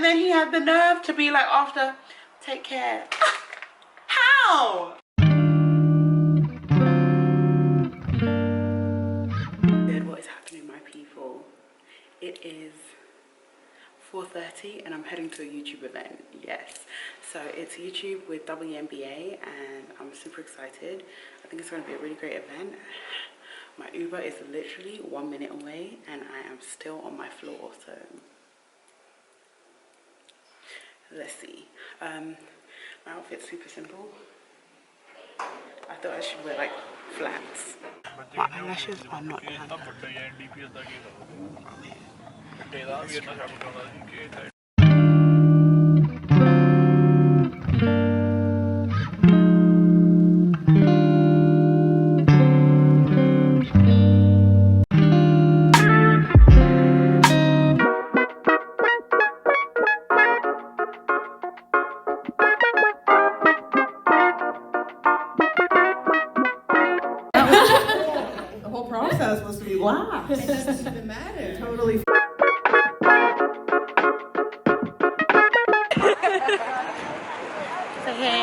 then he had the nerve to be like after, take care. How? What is happening, my people? It is 4:30 and I'm heading to a YouTube event. Yes, so it's YouTube with WNBA and I'm super excited. I think it's going to be a really great event. My Uber is literally 1 minute away and I am still on my floor, so let's see. My outfit's super simple. I thought I should wear like flats. My eyelashes are not done. The whole process was to be laughed. It doesn't even matter. Totally. Say hey.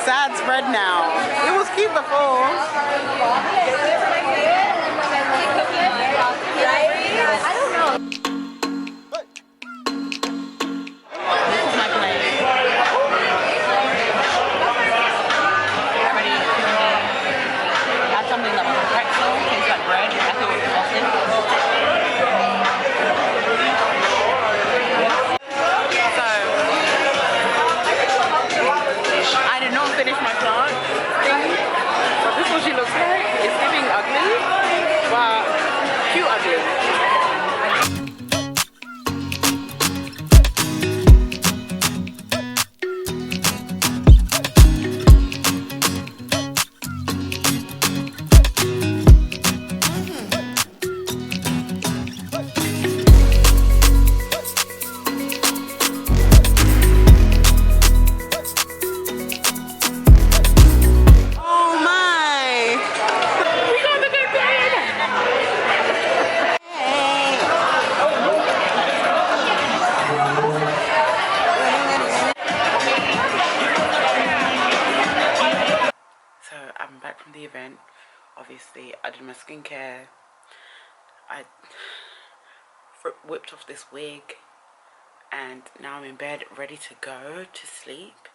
Sad spread now. It was cute before. I don't know. This is my plate. Ready? Got something that was pretzel, tastes like bread. I thought it was sausage. Finish my plant thing. So this is what she looks like. It's giving ugly, but cute ugly. The event, obviously I did my skincare, I whipped off this wig, and now I'm in bed ready to go to sleep.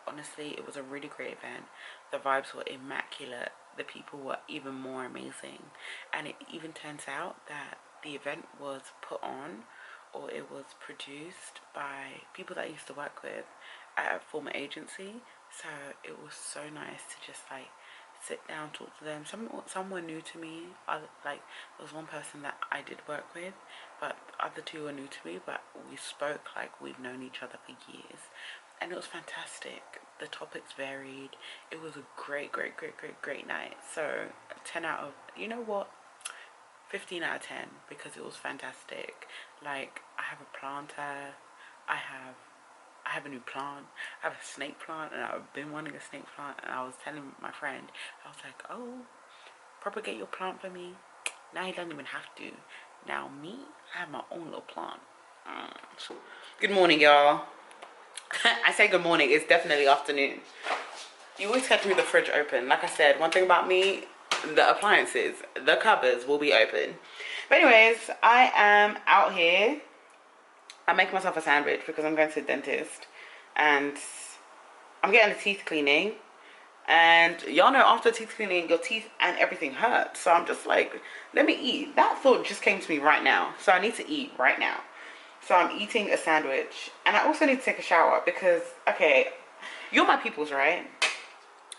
Honestly, it was a really great event. The vibes were immaculate, the people were even more amazing, and it even turns out that the event was put on, or it was produced by people that I used to work with at a former agency. So it was so nice to just like sit down, talk to them. Some were new to me. Like there was one person that I did work with, but the other two were new to me, but we spoke like we've known each other for years, and it was fantastic. The topics varied. It was a great night. So 10 out of, you know what, 15 out of 10, because it was fantastic. Like I have a planter, I have a new plant, I have a snake plant, and I've been wanting a snake plant, and I was telling my friend, I was like, oh, propagate your plant for me. Now he doesn't even have to. Now me, I have my own little plant. Good morning, y'all. I say good morning, it's definitely afternoon. You always catch me with the fridge open. Like I said, one thing about me, the appliances, the cupboards will be open. But anyways, I am out here I make myself a sandwich because I'm going to the dentist and I'm getting a teeth cleaning. And y'all know after teeth cleaning, your teeth and everything hurts. So I'm just like, let me eat. That thought just came to me right now. So I need to eat right now. So I'm eating a sandwich. And I also need to take a shower because, okay, you're my peoples, right?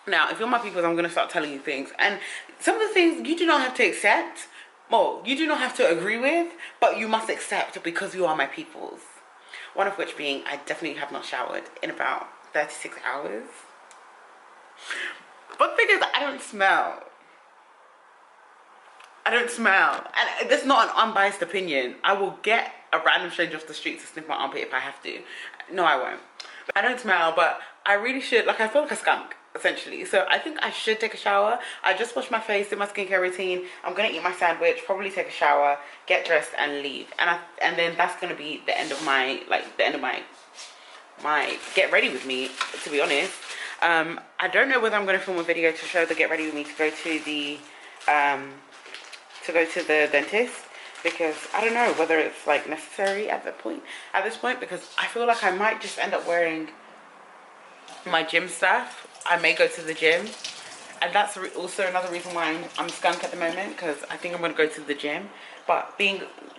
Now, if you're my peoples, I'm going to start telling you things. And some of the things you do not have to accept. Well, you do not have to agree with, but you must accept because you are my peoples. One of which being, I definitely have not showered in about 36 hours. But the thing is, I don't smell. I don't smell. And that's not an unbiased opinion. I will get a random stranger off the street to sniff my armpit if I have to. No, I won't. I don't smell, but I really should. Like, I feel like a skunk, essentially. So I think I should take a shower. I just washed my face, did my skincare routine. I'm going to eat my sandwich, probably take a shower, get dressed, and leave. And then that's going to be the end of my, like, the end of my get ready with me, to be honest. I don't know whether I'm going to film a video to show the get ready with me to go to the dentist, because I don't know whether it's like necessary at this point, because I feel like I might just end up wearing my gym stuff. I may go to the gym, and that's also another reason why I'm skunk at the moment, because I think I'm going to go to the gym. But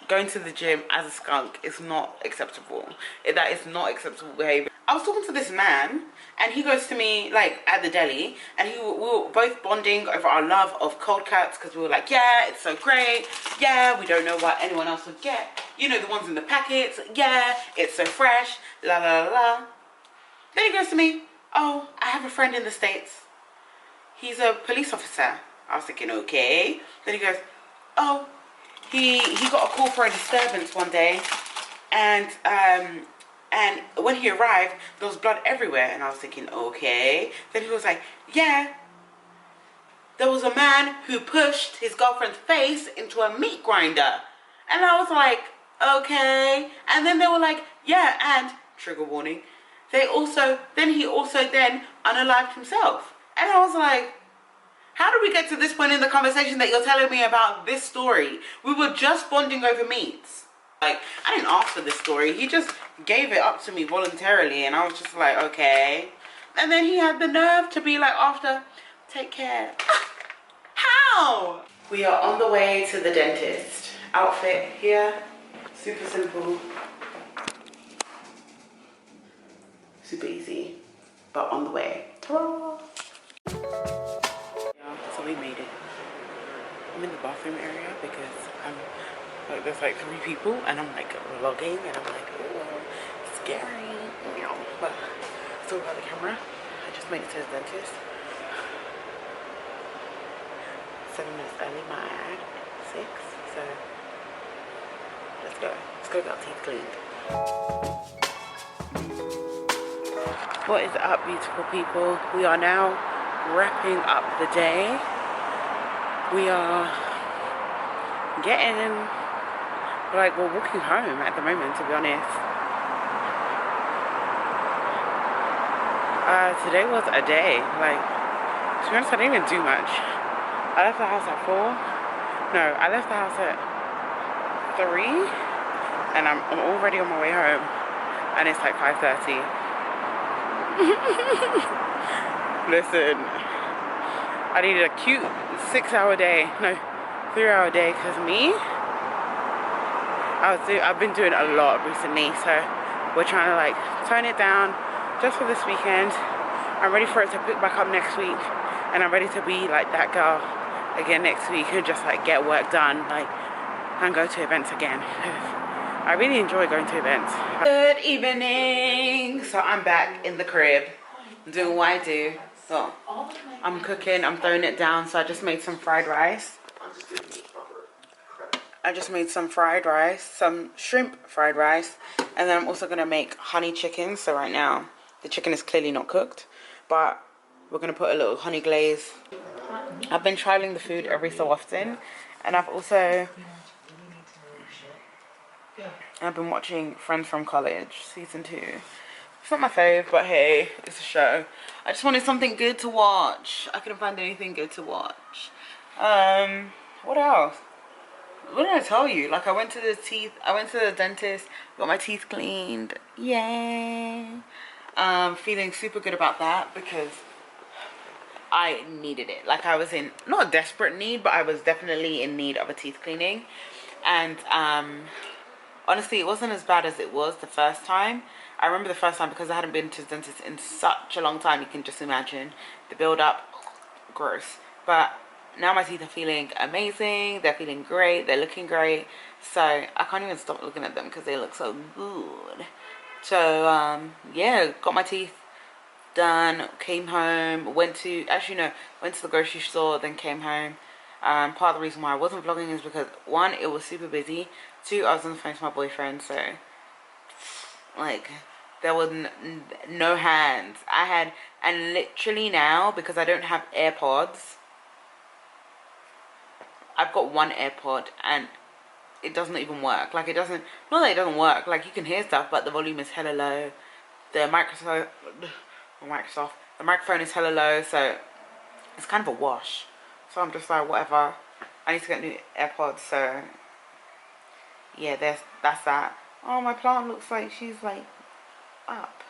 going to the gym as a skunk is not acceptable. That is not acceptable behavior. I was talking to this man, and he goes to me, like, at the deli, and we were both bonding over our love of cold cuts, because we were like, yeah, it's so great. Yeah, we don't know what anyone else would get. You know, the ones in the packets. Yeah, it's so fresh. La, la, la, la. Then he goes to me, oh, I have a friend in the States. He's a police officer. I was thinking, okay. Then he goes, oh, he got a call for a disturbance one day, and when he arrived, there was blood everywhere. And I was thinking, okay. Then he was like, yeah, there was a man who pushed his girlfriend's face into a meat grinder. And I was like, okay. And then they were like, yeah, and trigger warning, he also unalived himself. And I was like, how did we get to this point in the conversation that you're telling me about this story? We were just bonding over meats. Like, I didn't ask for this story. He just gave it up to me voluntarily. And I was just like, okay. And then he had the nerve to be like, after, take care. How? We are on the way to the dentist. Outfit here. Super simple. Super easy. But on the way. Ta-da! So we made it. I'm in the bathroom area because there's like 3 people and I'm like vlogging and I'm like, oh, scary. But still got the camera. I just made it to the dentist. 7 minutes early, my ad, 6. So let's go. Let's go get our teeth cleaned. What is up, beautiful people? We are now wrapping up the day. We are we're walking home at the moment, to be honest. Today was a day. Like, to be honest, I didn't even do much. I left the house at 4. No, I left the house at 3, and I'm already on my way home, and it's like 5:30. Listen, I needed a cute 6-hour day, no, 3-hour day, because I've been doing a lot recently, so we're trying to like tone it down just for this weekend. I'm ready for it to pick back up next week, and I'm ready to be like that girl again next week and just like get work done, like, and go to events again. I really enjoy going to events. Good evening. So I'm back in the crib doing what I do. So I'm cooking, I'm throwing it down. So I just made some fried rice. Some shrimp fried rice, and then I'm also gonna make honey chicken. So right now the chicken is clearly not cooked, but we're gonna put a little honey glaze. I've been trialing the food every so often, and I've been watching Friends from College season 2. It's not my fave, but hey, it's a show. I just wanted something good to watch. I couldn't find anything good to watch. What else? what did I tell you? Like, I went to the dentist, got my teeth cleaned. Yay. Feeling super good about that because I needed it. Like, I was in, not a desperate need, but I was definitely in need of a teeth cleaning. And honestly, it wasn't as bad as it was the first time. I remember the first time because I hadn't been to the dentist in such a long time. You can just imagine the build up. Gross. But now my teeth are feeling amazing. They're feeling great. They're looking great. So I can't even stop looking at them because they look so good. So yeah, got my teeth done, came home, went to the grocery store, then came home. Part of the reason why I wasn't vlogging is because, one, it was super busy. Two, I was on the phone to my boyfriend, so like there was no hands. And literally now, because I don't have AirPods, I've got one AirPod and it doesn't even work. Like, it doesn't, not that it doesn't work, like you can hear stuff, but the volume is hella low. The microphone is hella low, so it's kind of a wash. So I'm just like, whatever, I need to get new AirPods. So yeah, that's that. Oh, my plant looks like she's like up.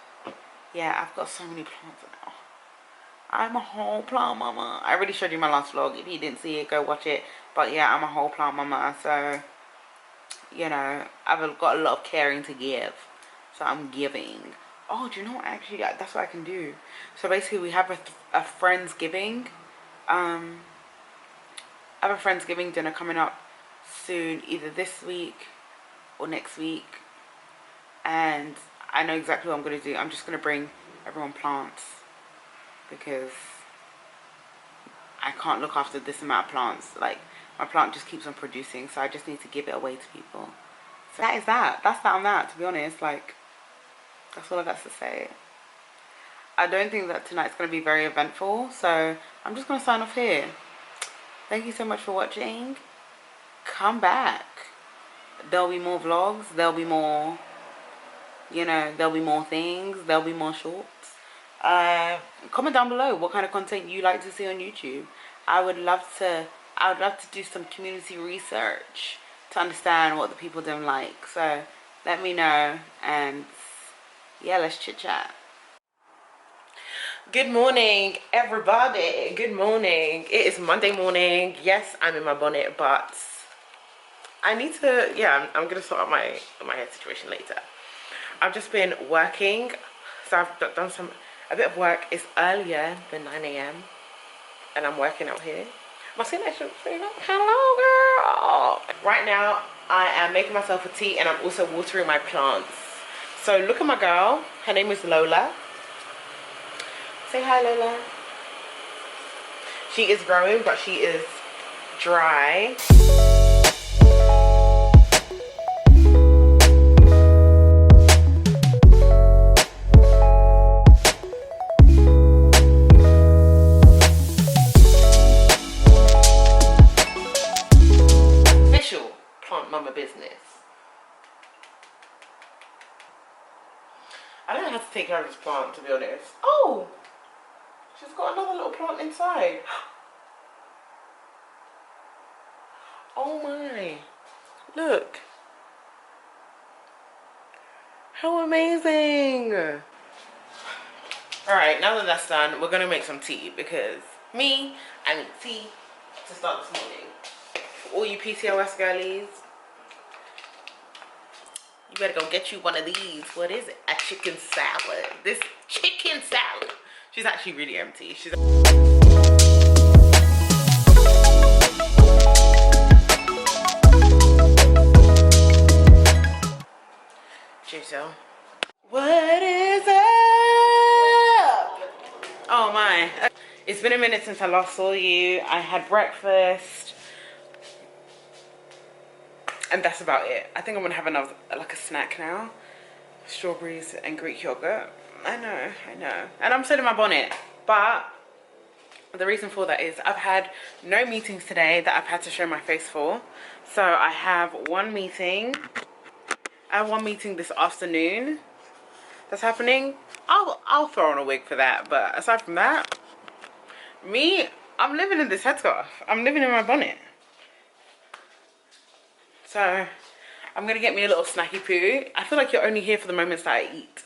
Yeah, I've got so many plants now. I'm a whole plant mama. I already showed you my last vlog. If you didn't see it, go watch it. But yeah, I'm a whole plant mama. So, you know, I've got a lot of caring to give. So I'm giving. Oh, do you know what? Actually, that's what I can do. So basically, we have a Friendsgiving. I have a Friendsgiving dinner coming up soon, either this week or next week. And I know exactly what I'm going to do. I'm just going to bring everyone plants because I can't look after this amount of plants. Like, my plant just keeps on producing, so I just need to give it away to people. So that is that. That's that on that, to be honest. Like, that's all I got to say. I don't think that tonight's going to be very eventful, so I'm just going to sign off here. Thank you so much for watching. Come back. There'll be more vlogs. There'll be more, you know, there'll be more things. There'll be more shorts. Comment down below what kind of content you like to see on YouTube. I would love to do some community research to understand what the people don't like. So let me know, and yeah, let's chit chat. Good morning, everybody. Good morning. It is Monday morning. Yes, I'm in my bonnet, but I need to, yeah, I'm gonna sort out my hair situation later. I've just been working, so I've done a bit of work. It's earlier than 9 a.m. and I'm working out here. My skin actually, hello girl. Right now, I am making myself a tea and I'm also watering my plants. So look at my girl. Her name is Lola. Say hi, Lola. She is growing, but she is dry. Official plant mama business. I don't know how to take care of this plant, to be honest. Oh! She's got another little plant inside. Oh my. Look. How amazing. Alright, now that that's done, we're going to make some tea because I need tea to start this morning. For all you PCOS girlies, you better go get you one of these. What is it? A chicken salad. This chicken salad. She's actually really empty. She's Jiso. What is up? Oh my. It's been a minute since I last saw you. I had breakfast. And that's about it. I think I'm gonna have another, like a snack now. Strawberries and Greek yogurt. I know. And I'm still in my bonnet. But the reason for that is I've had no meetings today that I've had to show my face for. So I have one meeting. I have one meeting this afternoon that's happening. I'll throw on a wig for that. But aside from that, I'm living in this headscarf. I'm living in my bonnet. So I'm gonna get me a little snacky poo. I feel like you're only here for the moments that I eat.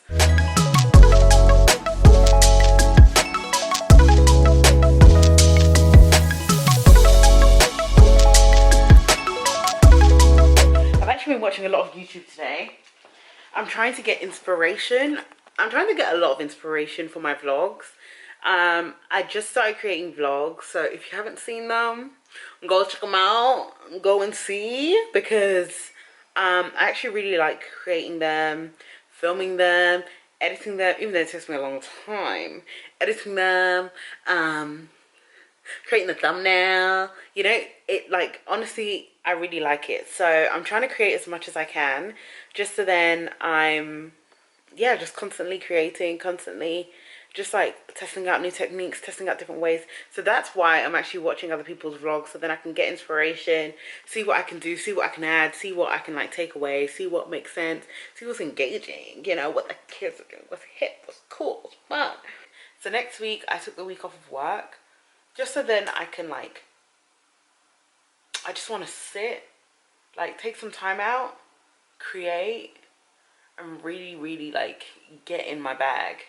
I've actually been watching a lot of YouTube today. I'm trying to get inspiration. I'm trying to get a lot of inspiration for my vlogs. I just started creating vlogs, so if you haven't seen them, go check them out, go and see, because I actually really like creating them, filming them, editing them, even though it takes me a long time, editing them, creating the thumbnail, you know, it, like, honestly, I really like it. So I'm trying to create as much as I can, just so then I'm, yeah, just constantly creating, constantly just like testing out new techniques, testing out different ways. So that's why I'm actually watching other people's vlogs, so then I can get inspiration, see what I can do, see what I can add, see what I can like take away, see what makes sense, see what's engaging, you know, what the kids are doing, what's hip, what's cool, what's fun. So next week I took the week off of work, just so then I can like, I just want to sit, like take some time out, create, and really like get in my bag.